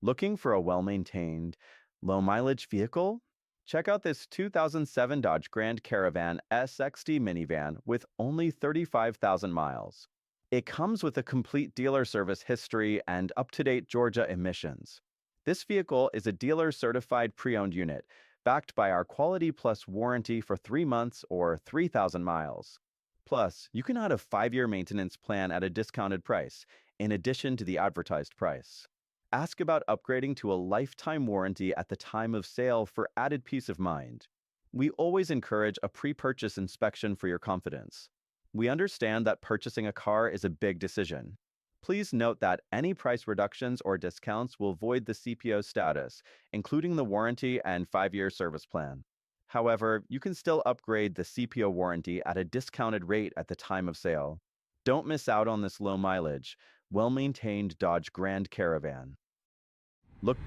Looking for a well-maintained, low-mileage vehicle? Check out this 2007 Dodge Grand Caravan SXT minivan with only 35,000 miles. It comes with a complete dealer service history and up-to-date Georgia emissions. This vehicle is a dealer-certified pre-owned unit, backed by our Quality Plus warranty for 3 months or 3,000 miles. Plus, you can add a 5-year maintenance plan at a discounted price, in addition to the advertised price. Ask about upgrading to a lifetime warranty at the time of sale for added peace of mind. We always encourage a pre-purchase inspection for your confidence. We understand that purchasing a car is a big decision. Please note that any price reductions or discounts will void the CPO status, including the warranty and 5-year service plan. However, you can still upgrade the CPO warranty at a discounted rate at the time of sale. Don't miss out on this low mileage, well-maintained Dodge Grand Caravan. Look